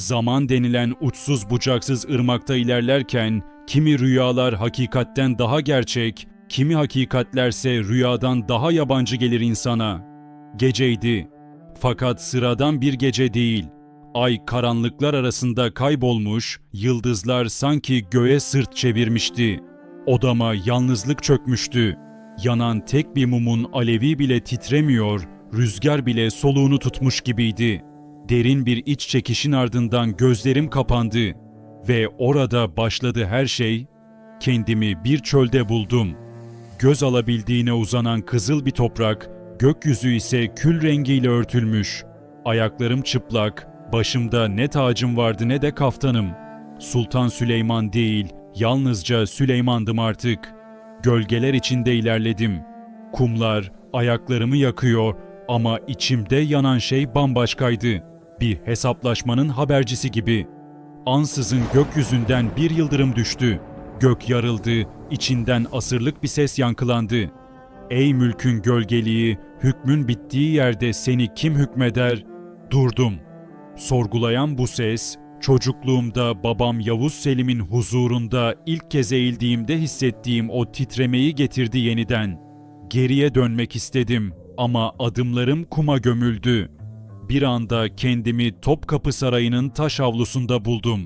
Zaman denilen uçsuz bucaksız ırmakta ilerlerken kimi rüyalar hakikatten daha gerçek, kimi hakikatlerse rüyadan daha yabancı gelir insana. Geceydi. Fakat sıradan bir gece değil. Ay karanlıklar arasında kaybolmuş, yıldızlar sanki göğe sırt çevirmişti. Odama yalnızlık çökmüştü. Yanan tek bir mumun alevi bile titremiyor, rüzgar bile soluğunu tutmuş gibiydi. Derin bir iç çekişin ardından gözlerim kapandı ve orada başladı her şey. Kendimi bir çölde buldum. Göz alabildiğine uzanan kızıl bir toprak, gökyüzü ise kül rengiyle örtülmüş. Ayaklarım çıplak, başımda ne tacım vardı ne de kaftanım. Sultan Süleyman değil, yalnızca Süleyman'dım artık. Gölgeler içinde ilerledim. Kumlar ayaklarımı yakıyor ama içimde yanan şey bambaşkaydı. Bir hesaplaşmanın habercisi gibi. Ansızın gökyüzünden bir yıldırım düştü. Gök yarıldı, içinden asırlık bir ses yankılandı. Ey mülkün gölgeliği, hükmün bittiği yerde seni kim hükmeder? Durdum. Sorgulayan bu ses, çocukluğumda babam Yavuz Selim'in huzurunda ilk kez eğildiğimde hissettiğim o titremeyi getirdi yeniden. Geriye dönmek istedim ama adımlarım kuma gömüldü. Bir anda kendimi Topkapı Sarayı'nın taş avlusunda buldum.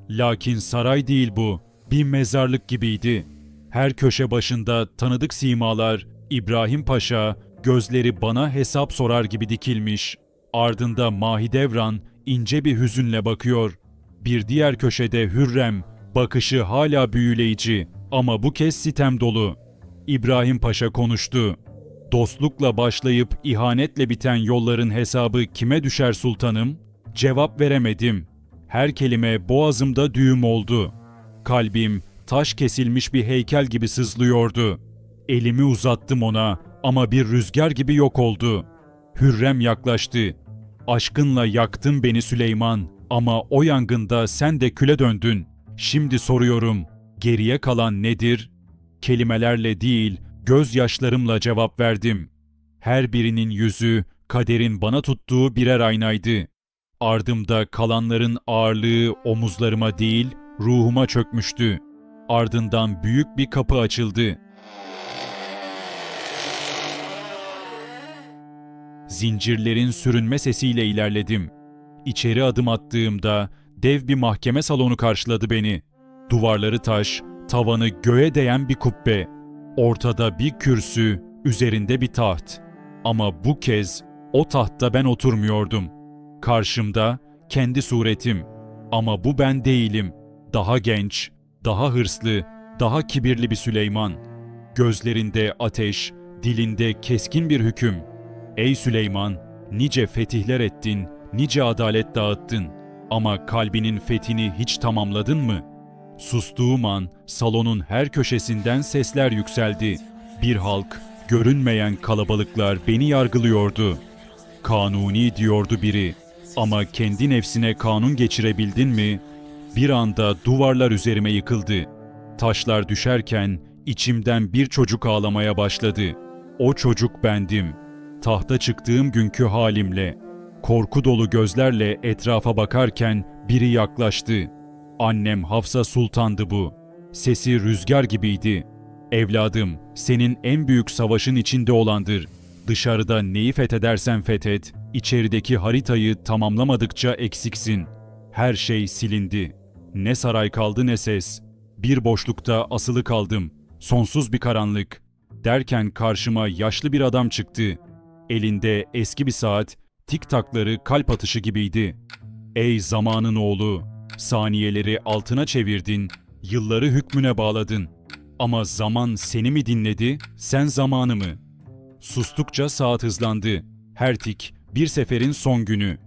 Lakin saray değil bu, bir mezarlık gibiydi. Her köşe başında tanıdık simalar, İbrahim Paşa, gözleri bana hesap sorar gibi dikilmiş. Ardında Mahidevran ince bir hüzünle bakıyor. Bir diğer köşede Hürrem, bakışı hala büyüleyici ama bu kez sitem dolu. İbrahim Paşa konuştu. Dostlukla başlayıp ihanetle biten yolların hesabı kime düşer sultanım? Cevap veremedim. Her kelime boğazımda düğüm oldu. Kalbim taş kesilmiş bir heykel gibi sızlıyordu. Elimi uzattım ona ama bir rüzgar gibi yok oldu. Hürrem yaklaştı. Aşkınla yaktın beni Süleyman ama o yangında sen de küle döndün. Şimdi soruyorum, geriye kalan nedir? Kelimelerle değil, gözyaşlarımla cevap verdim. Her birinin yüzü, kaderin bana tuttuğu birer aynaydı. Ardımda kalanların ağırlığı omuzlarıma değil, ruhuma çökmüştü. Ardından büyük bir kapı açıldı. Zincirlerin sürünme sesiyle ilerledim. İçeri adım attığımda dev bir mahkeme salonu karşıladı beni. Duvarları taş, tavanı göğe değen bir kubbe. Ortada bir kürsü, üzerinde bir taht. Ama bu kez o tahtta ben oturmuyordum. Karşımda kendi suretim. Ama bu ben değilim. Daha genç, daha hırslı, daha kibirli bir Süleyman. Gözlerinde ateş, dilinde keskin bir hüküm. Ey Süleyman, nice fetihler ettin, nice adalet dağıttın. Ama kalbinin fethini hiç tamamladın mı? Sustuğum an salonun her köşesinden sesler yükseldi. Bir halk, görünmeyen kalabalıklar beni yargılıyordu. Kanuni diyordu biri. Ama kendi nefsine kanun geçirebildin mi? Bir anda duvarlar üzerime yıkıldı. Taşlar düşerken içimden bir çocuk ağlamaya başladı. O çocuk bendim. Tahta çıktığım günkü halimle. Korku dolu gözlerle etrafa bakarken biri yaklaştı. Annem Hafsa Sultan'dı bu. Sesi rüzgar gibiydi. Evladım, senin en büyük savaşın içinde olandır. Dışarıda neyi fethedersen fethet, içerideki haritayı tamamlamadıkça eksiksin. Her şey silindi. Ne saray kaldı ne ses. Bir boşlukta asılı kaldım. Sonsuz bir karanlık. Derken karşıma yaşlı bir adam çıktı. Elinde eski bir saat, tik takları kalp atışı gibiydi. Ey zamanın oğlu, saniyeleri altına çevirdin, yılları hükmüne bağladın. Ama zaman seni mi dinledi, sen zamanı mı? Sustukça saat hızlandı. Her tik bir seferin son günü.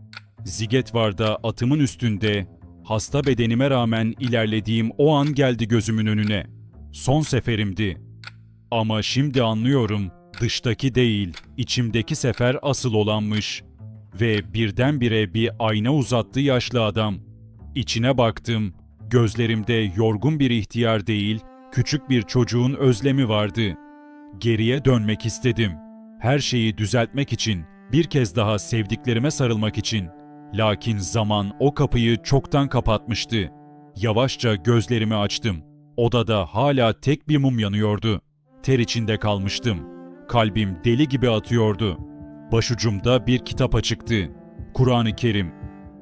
Zigetvar'da atımın üstünde, hasta bedenime rağmen ilerlediğim o an geldi gözümün önüne. Son seferimdi. Ama şimdi anlıyorum, dıştaki değil, içimdeki sefer asıl olanmış. Ve birdenbire bir ayna uzattı yaşlı adam. İçine baktım, gözlerimde yorgun bir ihtiyar değil, küçük bir çocuğun özlemi vardı. Geriye dönmek istedim. Her şeyi düzeltmek için, bir kez daha sevdiklerime sarılmak için. Lakin zaman o kapıyı çoktan kapatmıştı. Yavaşça gözlerimi açtım. Odada hala tek bir mum yanıyordu. Ter içinde kalmıştım. Kalbim deli gibi atıyordu. Başucumda bir kitap açıktı. Kur'an-ı Kerim.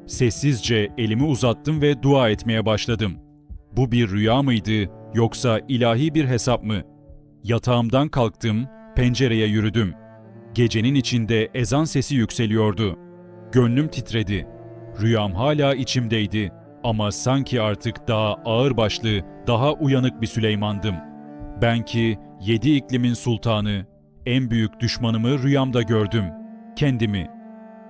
Sessizce elimi uzattım ve dua etmeye başladım. Bu bir rüya mıydı yoksa ilahi bir hesap mı? Yatağımdan kalktım, pencereye yürüdüm. Gecenin içinde ezan sesi yükseliyordu. Gönlüm titredi. Rüyam hala içimdeydi ama sanki artık daha ağırbaşlı, daha uyanık bir Süleyman'dım. Ben ki 7 iklimin sultanı, en büyük düşmanımı rüyamda gördüm. Kendimi.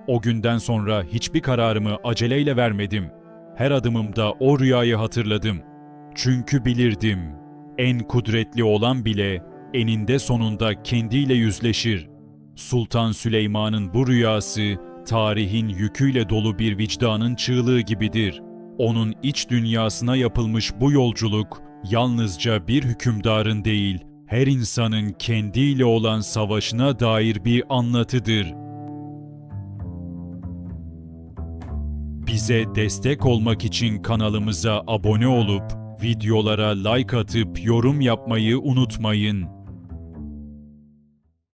O günden sonra hiçbir kararımı aceleyle vermedim. Her adımımda o rüyayı hatırladım. Çünkü bilirdim. En kudretli olan bile eninde sonunda kendiyle yüzleşir. Sultan Süleyman'ın bu rüyası tarihin yüküyle dolu bir vicdanın çığlığı gibidir. Onun iç dünyasına yapılmış bu yolculuk yalnızca bir hükümdarın değil, her insanın kendiyle olan savaşına dair bir anlatıdır. Bize destek olmak için kanalımıza abone olup videolara like atıp yorum yapmayı unutmayın.